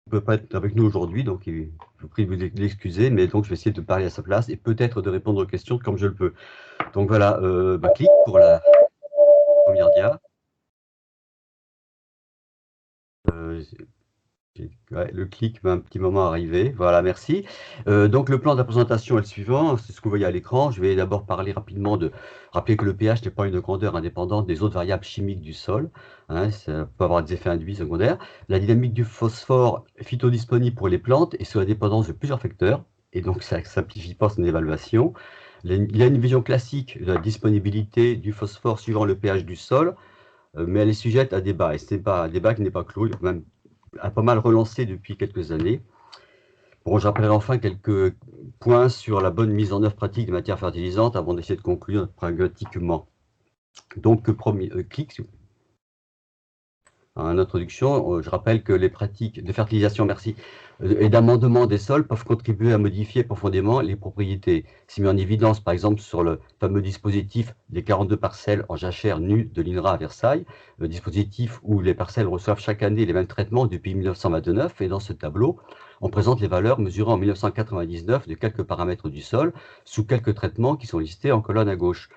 ne peut pas être avec nous aujourd'hui, donc je vous prie de vous l'excuser, mais donc je vais essayer de parler à sa place et peut-être de répondre aux questions comme je le peux. Donc voilà, clique pour la première dia. Ouais, le clic met un petit moment à arriver. Voilà, merci. Donc le plan de la présentation est le suivant, c'est ce que vous voyez à l'écran. Je vais d'abord parler rapidement rappeler que le pH n'est pas une grandeur indépendante des autres variables chimiques du sol. Hein, ça peut avoir des effets induits secondaires. La dynamique du phosphore phytodisponible pour les plantes est sous la dépendance de plusieurs facteurs, et donc ça ne simplifie pas son évaluation. Il y a une vision classique de la disponibilité du phosphore suivant le pH du sol, mais elle est sujette à débat, et ce n'est pas un débat qui n'est pas clos. Il y a même a pas mal relancé depuis quelques années. Bon, je rappellerai enfin quelques points sur la bonne mise en œuvre pratique des matières fertilisantes avant d'essayer de conclure pragmatiquement. Donc, premier clic. En introduction, je rappelle que les pratiques de fertilisation, merci, et d'amendement des sols peuvent contribuer à modifier profondément les propriétés. C'est mis en évidence, par exemple, sur le fameux dispositif des 42 parcelles en jachère nue de l'INRA à Versailles, le dispositif où les parcelles reçoivent chaque année les mêmes traitements depuis 1929. Et dans ce tableau, on présente les valeurs mesurées en 1999 de quelques paramètres du sol, sous quelques traitements qui sont listés en colonne à gauche.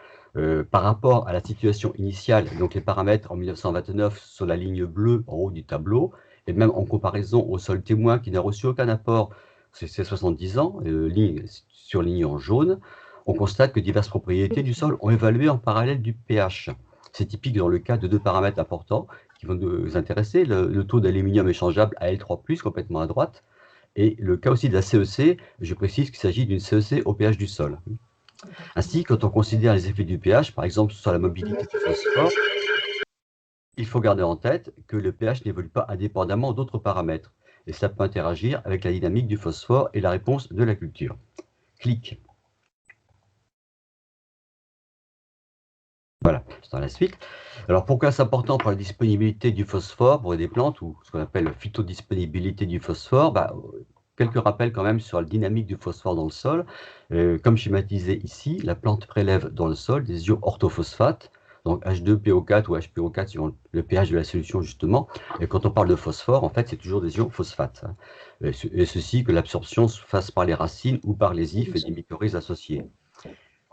Par rapport à la situation initiale, donc les paramètres en 1929 sur la ligne bleue en haut du tableau, et même en comparaison au sol témoin qui n'a reçu aucun apport ces 70 ans, surligné en jaune, on constate que diverses propriétés du sol ont évalué en parallèle du pH. C'est typique dans le cas de deux paramètres importants qui vont nous intéresser, le taux d'aluminium échangeable Al3+, complètement à droite, et le cas aussi de la CEC, je précise qu'il s'agit d'une CEC au pH du sol. Ainsi, quand on considère les effets du pH, par exemple sur la mobilité du phosphore, il faut garder en tête que le pH n'évolue pas indépendamment d'autres paramètres, et cela peut interagir avec la dynamique du phosphore et la réponse de la culture. Clic. Voilà, c'est dans la suite. Alors pourquoi c'est important pour la disponibilité du phosphore pour des plantes, ou ce qu'on appelle la phytodisponibilité du phosphore? Quelques rappels quand même sur la dynamique du phosphore dans le sol. Comme schématisé ici, la plante prélève dans le sol des ions orthophosphates, donc H2PO4 ou HPO4 suivant le pH de la solution justement. Et quand on parle de phosphore, en fait, c'est toujours des ions phosphates. Et ceci que l'absorption se fasse par les racines ou par les ifs et des mycorhizes associés.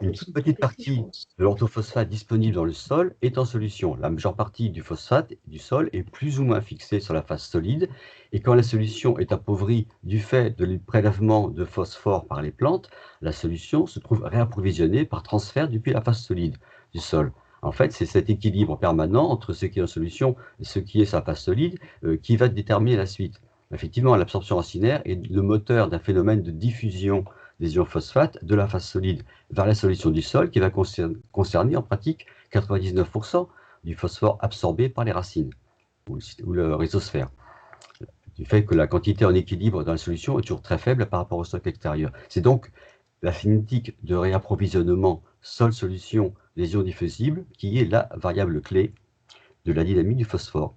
Une toute petite partie de l'orthophosphate disponible dans le sol est en solution. La majeure partie du phosphate du sol est plus ou moins fixée sur la face solide, et quand la solution est appauvrie du fait de prélèvement de phosphore par les plantes, la solution se trouve réapprovisionnée par transfert depuis la face solide du sol. En fait, c'est cet équilibre permanent entre ce qui est en solution et ce qui est sa face solide qui va déterminer la suite. Effectivement, l'absorption racinaire est le moteur d'un phénomène de diffusion des ions phosphates de la face solide vers la solution du sol qui va concerner en pratique 99% du phosphore absorbé par les racines ou le rhizosphère. Du fait que la quantité en équilibre dans la solution est toujours très faible par rapport au stock extérieur. C'est donc la phénétique de réapprovisionnement sol-solution des ions diffusibles qui est la variable clé de la dynamique du phosphore.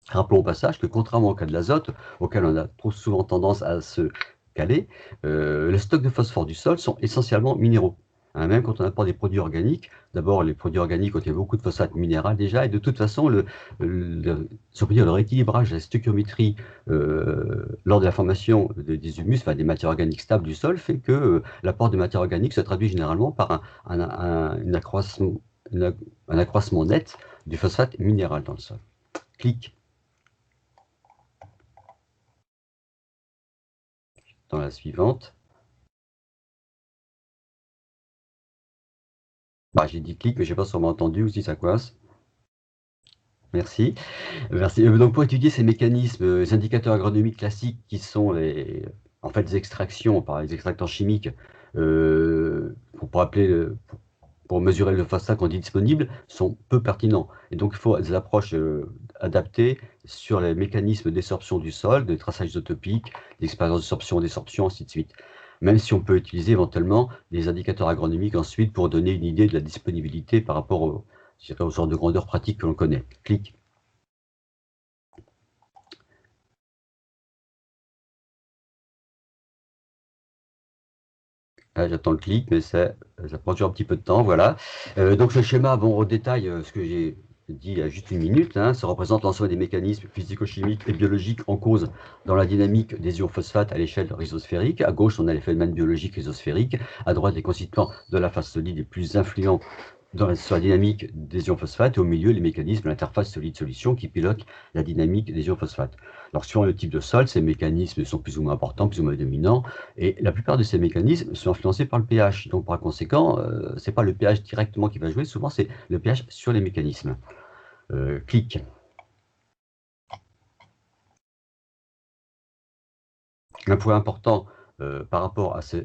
Rappelons au passage que contrairement au cas de l'azote, auquel on a trop souvent tendance à se caler, les stocks de phosphore du sol sont essentiellement minéraux. Hein, même quand on apporte des produits organiques, d'abord les produits organiques contiennent beaucoup de phosphate minéral déjà, et de toute façon, si on peut dire, le rééquilibrage, la stoichiométrie lors de la formation des humus, enfin des matières organiques stables du sol, fait que l'apport de matières organiques se traduit généralement par un accroissement net du phosphate minéral dans le sol. Clic. Dans la suivante. J'ai dit clic, mais je ne sais pas si on m'a entendu ou si ça coince. Merci. Merci. Donc pour étudier ces mécanismes, les indicateurs agronomiques classiques qui sont en fait les extractions par les extractants chimiques pour mesurer le phosphate qu'on dit disponible sont peu pertinents. Et donc il faut des approches adaptées sur les mécanismes d'absorption du sol, de traçage isotopique, d'expérience d'absorption, ainsi de suite. Même si on peut utiliser éventuellement des indicateurs agronomiques ensuite pour donner une idée de la disponibilité par rapport au genre de grandeur pratique que l'on connaît. Clic. J'attends le clic, mais ça prend toujours un petit peu de temps, voilà. Donc le schéma, bon, au détail, ce que j'ai dit à juste une minute, hein, ça représente l'ensemble des mécanismes physico-chimiques et biologiques en cause dans la dynamique des ions phosphates à l'échelle rhizosphérique. À gauche, on a les phénomènes biologiques rhizosphériques. À droite, les constituants de la phase solide les plus influents sur la dynamique des ions phosphates, et au milieu, les mécanismes de l'interface solide-solution qui pilotent la dynamique des ions phosphates. Alors, suivant le type de sol, ces mécanismes sont plus ou moins importants, plus ou moins dominants, et la plupart de ces mécanismes sont influencés par le pH. Donc, par conséquent, ce n'est pas le pH directement qui va jouer, souvent c'est le pH sur les mécanismes. Clic. Un point important par rapport à ce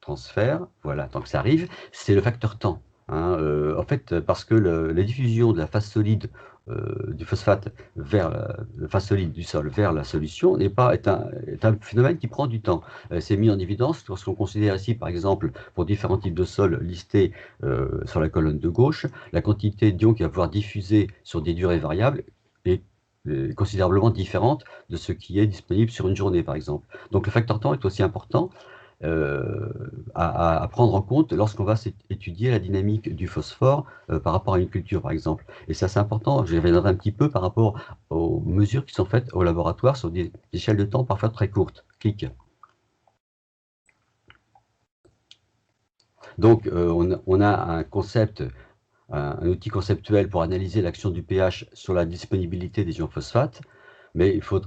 transfert, voilà, tant que ça arrive, c'est le facteur temps. Hein, en fait, parce que la diffusion de la phase solide du phosphate vers la phase solide du sol vers la solution est un phénomène qui prend du temps. C'est mis en évidence lorsqu'on considère ici, par exemple, pour différents types de sols listés sur la colonne de gauche, la quantité d'ions qui va pouvoir diffuser sur des durées variables est considérablement différente de ce qui est disponible sur une journée, par exemple. Donc le facteur temps est aussi important à prendre en compte lorsqu'on va étudier la dynamique du phosphore par rapport à une culture, par exemple. Et ça, c'est important, je reviendrai un petit peu par rapport aux mesures qui sont faites au laboratoire sur des échelles de temps parfois très courtes. Clic. Donc, on a un concept, un outil conceptuel pour analyser l'action du pH sur la disponibilité des ions phosphates, mais il faut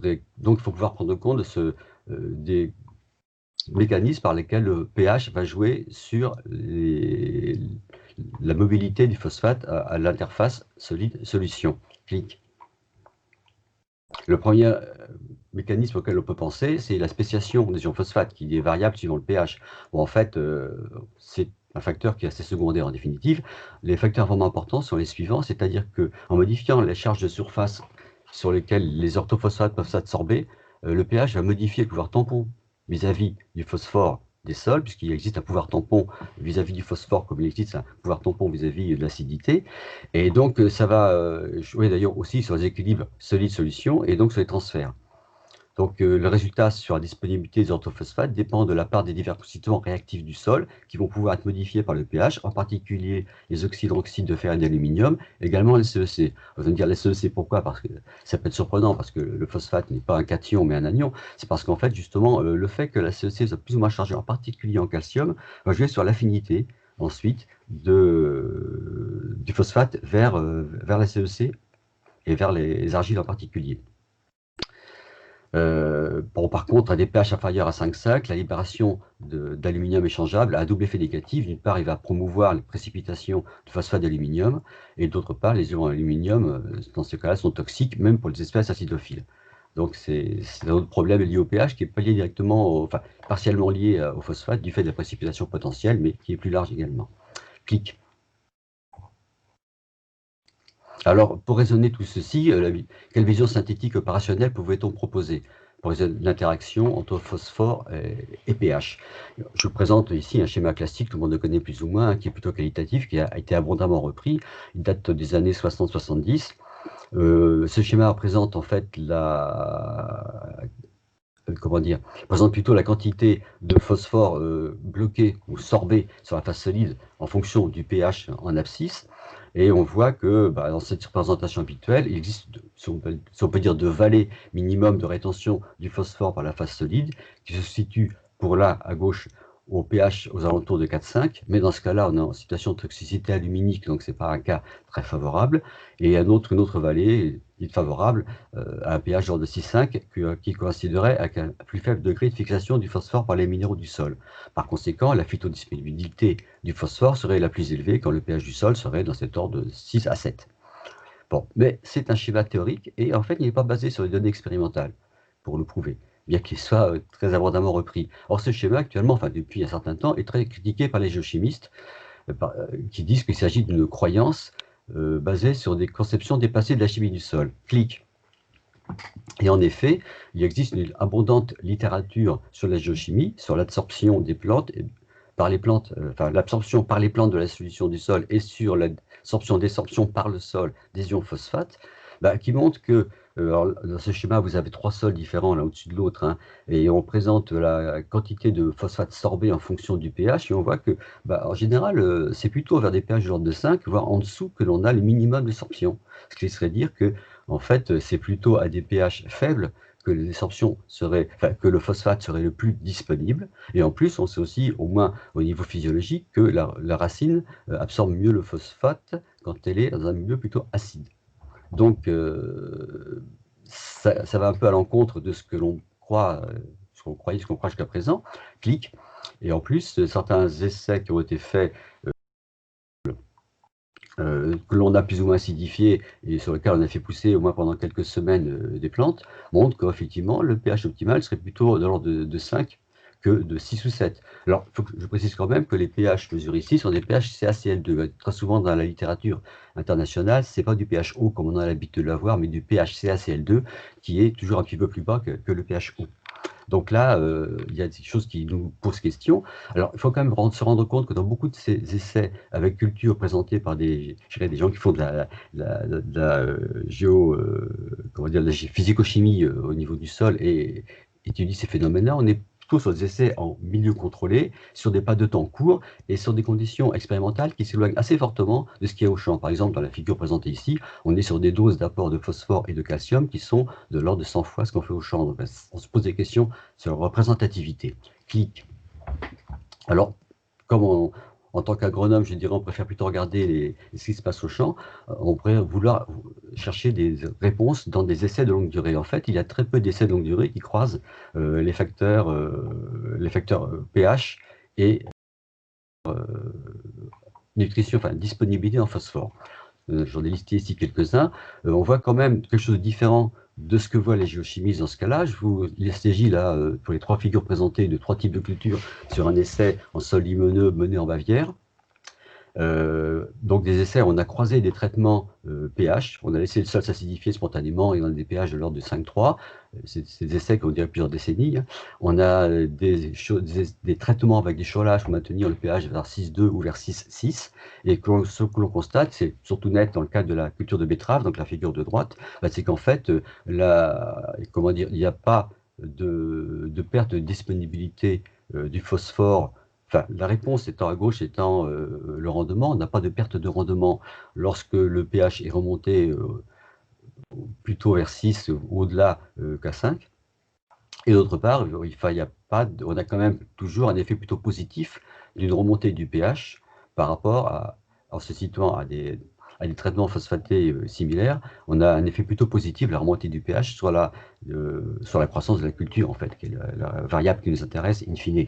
pouvoir prendre compte de des mécanismes par lesquels le pH va jouer sur la mobilité du phosphate à l'interface solide-solution. Clic. Le premier mécanisme auquel on peut penser, c'est la spéciation des ions phosphates, qui est variable suivant le pH. Bon, en fait, c'est un facteur qui est assez secondaire en définitive. Les facteurs vraiment importants sont les suivants, c'est-à-dire qu'en modifiant les charges de surface sur lesquelles les orthophosphates peuvent s'absorber, le pH va modifier le pouvoir tampon vis-à-vis du phosphore des sols, puisqu'il existe un pouvoir tampon vis-à-vis du phosphore, comme il existe un pouvoir tampon vis-à-vis de l'acidité. Et donc, ça va jouer d'ailleurs aussi sur les équilibres solide-solution et donc sur les transferts. Donc, le résultat sur la disponibilité des orthophosphates dépend de la part des divers constituants réactifs du sol qui vont pouvoir être modifiés par le pH, en particulier les oxydroxydes de fer et d'aluminium, également les CEC. Vous allez me dire les CEC, pourquoi? Parce que ça peut être surprenant, parce que le phosphate n'est pas un cation mais un anion. C'est parce qu'en fait, justement, le fait que la CEC soit plus ou moins chargée, en particulier en calcium, va jouer sur l'affinité ensuite du phosphate vers les CEC et vers les argiles en particulier. Bon, par contre, à des pH inférieurs à 5,5, la libération d'aluminium échangeable a un double effet négatif. D'une part, il va promouvoir les précipitations de phosphate d'aluminium, et d'autre part, les ions en aluminium, dans ce cas-là, sont toxiques, même pour les espèces acidophiles. Donc, c'est un autre problème lié au pH qui n'est pas lié directement, enfin, partiellement lié au phosphate du fait de la précipitation potentielle, mais qui est plus large également. Clic. Alors, pour raisonner tout ceci, quelle vision synthétique opérationnelle pouvait-on proposer pour l'interaction entre phosphore et pH? Je vous présente ici un schéma classique, tout le monde le connaît plus ou moins, hein, qui est plutôt qualitatif, qui a été abondamment repris. Il date des années 60-70. Ce schéma représente en fait présente plutôt la quantité de phosphore bloqué ou sorbé sur la phase solide en fonction du pH en abscisse. Et on voit que dans cette représentation habituelle, il existe, si on peut dire, deux vallées minimum de rétention du phosphore par la phase solide, qui se situe pour là, à gauche, au pH aux alentours de 4,5, mais dans ce cas-là, on est en situation de toxicité aluminique, donc ce n'est pas un cas très favorable, et une autre vallée dite favorable à un pH genre de 6,5 qui coïnciderait avec un plus faible degré de fixation du phosphore par les minéraux du sol. Par conséquent, la phytodisponibilité du phosphore serait la plus élevée quand le pH du sol serait dans cet ordre de 6 à 7. Bon, mais c'est un schéma théorique et en fait, il n'est pas basé sur les données expérimentales pour le prouver, bien qu'il soit très abondamment repris. Or, ce schéma, actuellement, enfin depuis un certain temps, est très critiqué par les géochimistes qui disent qu'il s'agit d'une croyance basée sur des conceptions dépassées de la chimie du sol. Clic. Et en effet, il existe une abondante littérature sur la géochimie, sur l'absorption des plantes, par les plantes, l'absorption par les plantes de la solution du sol et sur l'absorption-désorption par le sol des ions phosphates, qui montre que Alors, dans ce schéma, vous avez 3 sols différents l'un au-dessus de l'autre, hein, et on présente la quantité de phosphate sorbé en fonction du pH, et on voit que, bah, en général, c'est plutôt vers des pH de l'ordre de 5, voire en dessous, que l'on a le minimum d'absorption. Ce qui serait dire que, en fait, c'est plutôt à des pH faibles que les absorptions seraient, enfin, que le phosphate serait le plus disponible. Et en plus, on sait aussi, au moins au niveau physiologique, que la racine absorbe mieux le phosphate quand elle est dans un milieu plutôt acide. Donc, ça va un peu à l'encontre de ce que l'on croit, ce qu'on croyait, ce qu'on croit jusqu'à présent. Clic. Et en plus, certains essais qui ont été faits, que l'on a plus ou moins acidifiés et sur lesquels on a fait pousser au moins pendant quelques semaines des plantes, montrent qu'effectivement, le pH optimal serait plutôt de l'ordre de 5 que de 6 ou 7. Alors, faut que je précise quand même que les pH mesurés ici sont des pH CaCl2. Très souvent dans la littérature internationale, c'est pas du pH haut comme on a l'habitude de l'avoir, mais du pH CaCl2 qui est toujours un petit peu plus bas que le pH haut. Donc là, il y a des choses qui nous posent question. Alors, il faut quand même se rendre compte que dans beaucoup de ces essais avec culture présentés par des gens qui font de la physico-chimie au niveau du sol et étudient ces phénomènes-là, on est plutôt sur des essais en milieu contrôlé, sur des pas de temps courts et sur des conditions expérimentales qui s'éloignent assez fortement de ce qu'il y a au champ. Par exemple, dans la figure présentée ici, on est sur des doses d'apport de phosphore et de calcium qui sont de l'ordre de 100 fois ce qu'on fait au champ. Donc, on se pose des questions sur la représentativité. Clic. Alors, comme en tant qu'agronome, je dirais, on préfère plutôt regarder ce qui se passe au champ, on pourrait vouloir chercher des réponses dans des essais de longue durée. En fait, il y a très peu d'essais de longue durée qui croisent les facteurs pH et nutrition, enfin disponibilité en phosphore. J'en ai listé ici quelques-uns. On voit quand même quelque chose de différent de ce que voient les géochimistes dans ce cas-là. Il s'agit là, pour les 3 figures présentées, de 3 types de cultures sur un essai en sol limoneux mené en Bavière. Donc des essais, on a croisé des traitements pH, on a laissé le sol s'acidifier spontanément et on a des pH de l'ordre de 5,3. C'est des essais qui ont duré plusieurs décennies. On a des traitements avec des cholages pour maintenir le pH vers 6,2 ou vers 6,6. Et ce que l'on constate, c'est surtout net dans le cadre de la culture de betterave, donc la figure de droite, c'est qu'en fait, il n'y a pas de perte de disponibilité du phosphore. Enfin, la réponse étant à gauche étant le rendement, on n'a pas de perte de rendement lorsque le pH est remonté plutôt vers 6 ou au-delà qu'à 5. Et d'autre part, on a quand même toujours un effet plutôt positif d'une remontée du pH par rapport en se situant à des traitements phosphatés similaires, on a un effet plutôt positif, la remontée du pH sur la croissance de la culture, en fait, qui est la variable qui nous intéresse in fine.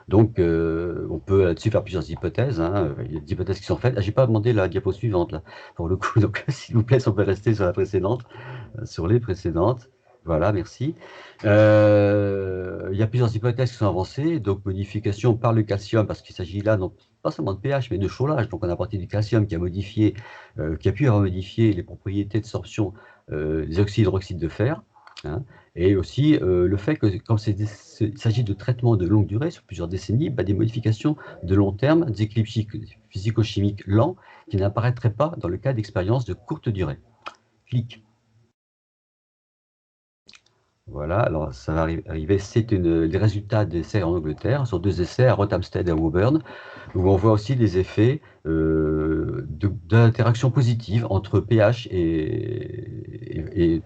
Donc, on peut là-dessus faire plusieurs hypothèses. Hein. Il y a des hypothèses qui sont faites. Je n'ai pas demandé la diapo suivante, là, pour le coup. Donc, s'il vous plaît, si on peut rester sur la précédente, sur les précédentes. Voilà, merci. Il y a plusieurs hypothèses qui sont avancées. Donc, modification par le calcium, parce qu'il s'agit là, non pas seulement de pH, mais de cholage. Donc, on a parti du calcium qui a pu modifier les propriétés de sorption des oxydes hydroxyde de fer. Hein. Et aussi le fait que, quand il s'agit de traitements de longue durée, sur plusieurs décennies, des modifications de long terme, des équilibres physico-chimiques lents, qui n'apparaîtraient pas dans le cas d'expériences de courte durée. Clic. Voilà, alors ça va arriver, c'est les résultats d'essais en Angleterre, sur 2 essais à Rothamsted et à Woburn, où on voit aussi des effets d'interaction positive entre pH et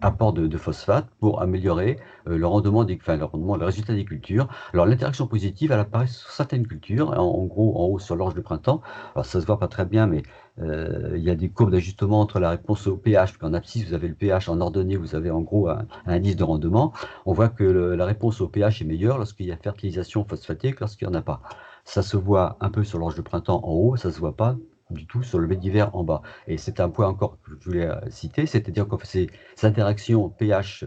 apport de phosphate pour améliorer le rendement, le résultat des cultures. Alors l'interaction positive, elle apparaît sur certaines cultures, en gros en haut sur l'orge de printemps. Alors ça se voit pas très bien, mais il y a des courbes d'ajustement entre la réponse au pH, qu'en abscisse vous avez le pH, en ordonnée vous avez en gros un indice de rendement. On voit que la réponse au pH est meilleure lorsqu'il y a fertilisation phosphatée que lorsqu'il n'y en a pas. Ça se voit un peu sur l'orge de printemps en haut, ça se voit pas du tout sur le vetiver en bas. Et c'est un point encore que je voulais citer, c'est-à-dire que ces interactions pH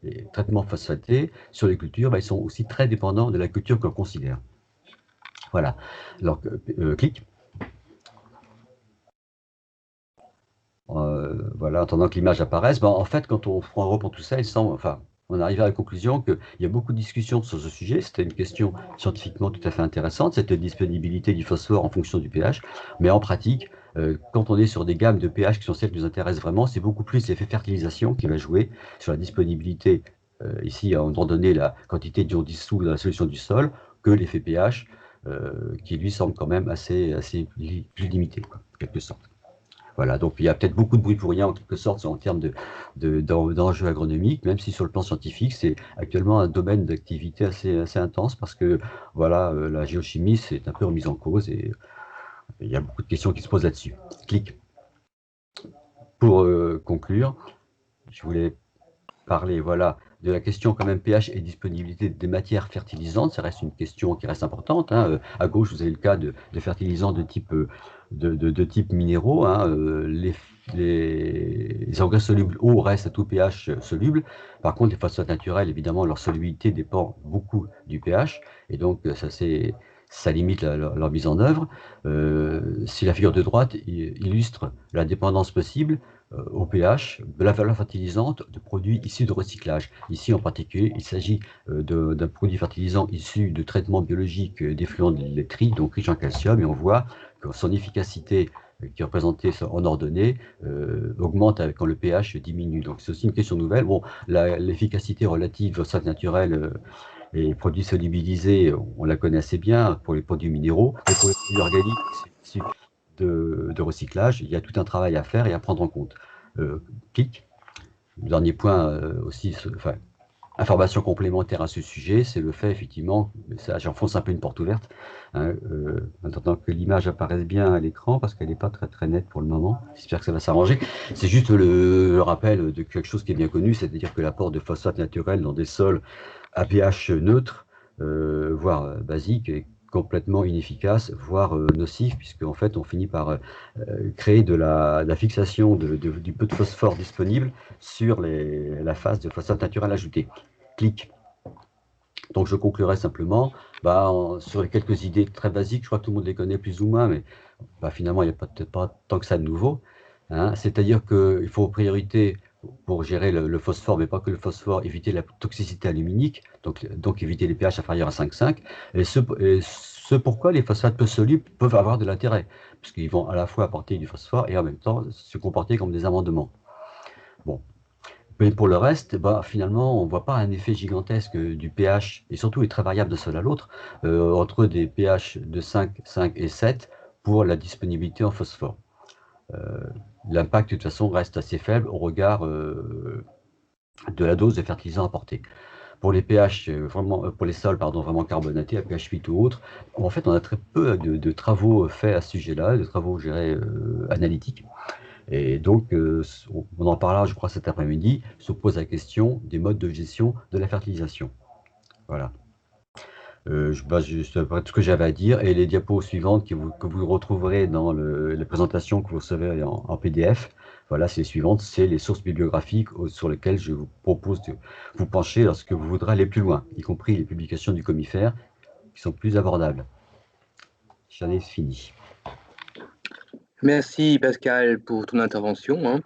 et traitement phosphaté sur les cultures, ils sont aussi très dépendants de la culture que l'on considère. Voilà. Alors, clic. Voilà, en attendant que l'image apparaisse. En fait, quand on reprend tout ça, on arrive à la conclusion qu'il y a beaucoup de discussions sur ce sujet. C'était une question scientifiquement tout à fait intéressante, cette disponibilité du phosphore en fonction du pH. Mais en pratique, Quand on est sur des gammes de pH qui sont celles qui nous intéressent vraiment, c'est beaucoup plus l'effet fertilisation qui va jouer sur la disponibilité, ici, à un moment donné, la quantité d'ions dissous dans la solution du sol, que l'effet pH, qui lui semble quand même assez plus limité, quoi, en quelque sorte. Voilà, donc il y a peut-être beaucoup de bruit pour rien en quelque sorte en termes d'enjeux agronomiques, même si sur le plan scientifique, c'est actuellement un domaine d'activité assez intense parce que voilà, la géochimie, c'est un peu remise en cause et il y a beaucoup de questions qui se posent là-dessus. Clic. Pour conclure, je voulais parler voilà, de la question quand même pH et disponibilité des matières fertilisantes. Ça reste une question qui reste importante, hein. À gauche, vous avez le cas de fertilisants de type minéraux, hein. Les engrais solubles eau restent à tout pH solubles. Par contre, les phosphates naturels, évidemment, leur solubilité dépend beaucoup du pH. Et donc, ça limite leur mise en œuvre. Si la figure de droite illustre la dépendance possible au pH de la valeur fertilisante de produits issus de recyclage. Ici, en particulier, il s'agit d'un produit fertilisant issu de traitements biologiques d'effluents de laiterie, donc riche en calcium, et on voit que son efficacité qui est représentée en ordonnée augmente quand le pH diminue. Donc c'est aussi une question nouvelle. Bon, l'efficacité relative aux sols naturels et produits solubilisés, on la connaît assez bien pour les produits minéraux, mais pour les produits organiques, c'est issu de recyclage, il y a tout un travail à faire et à prendre en compte. Clic. Dernier point aussi, enfin, information complémentaire à ce sujet, c'est le fait effectivement, ça j'enfonce un peu une porte ouverte, hein, en attendant que l'image apparaisse bien à l'écran, parce qu'elle n'est pas très nette pour le moment, j'espère que ça va s'arranger. C'est juste le rappel de quelque chose qui est bien connu, c'est-à-dire que l'apport de phosphate naturel dans des sols à pH neutre, voire basique, est complètement inefficace, voire nocif, puisque en fait on finit par créer de la fixation du peu de phosphore disponible sur la phase de phosphate naturel ajouté. Clic. Donc je conclurai simplement sur les quelques idées très basiques, je crois que tout le monde les connaît plus ou moins, mais finalement il n'y a peut-être pas tant que ça de nouveau. Hein. C'est-à-dire qu'il faut priorité pour gérer le phosphore, mais pas que le phosphore, éviter la toxicité aluminique, donc éviter les pH inférieurs à 5,5. Et ce pourquoi les phosphates peu solubles peuvent avoir de l'intérêt, puisqu'ils vont à la fois apporter du phosphore et en même temps se comporter comme des amendements. Bon. Mais pour le reste, finalement, on ne voit pas un effet gigantesque du pH, et surtout il est très variable de seul à l'autre, entre des pH de 5, 5 et 7 pour la disponibilité en phosphore. L'impact, de toute façon, reste assez faible au regard de la dose de fertilisant apportée. Pour les pH, pour les sols vraiment carbonatés, à pH 8 ou autres, en fait, on a très peu de travaux faits à ce sujet-là, de travaux, je dirais, analytiques. Et donc, on en parlera, je crois, cet après-midi, se pose la question des modes de gestion de la fertilisation. Voilà. Juste ce que j'avais à dire, et les diapos suivantes que vous retrouverez dans les présentations que vous recevez en PDF, voilà, c'est les suivantes, c'est les sources bibliographiques sur lesquelles je vous propose de vous pencher lorsque vous voudrez aller plus loin, y compris les publications du Comifère, qui sont plus abordables. J'en ai fini. Merci Pascal pour ton intervention.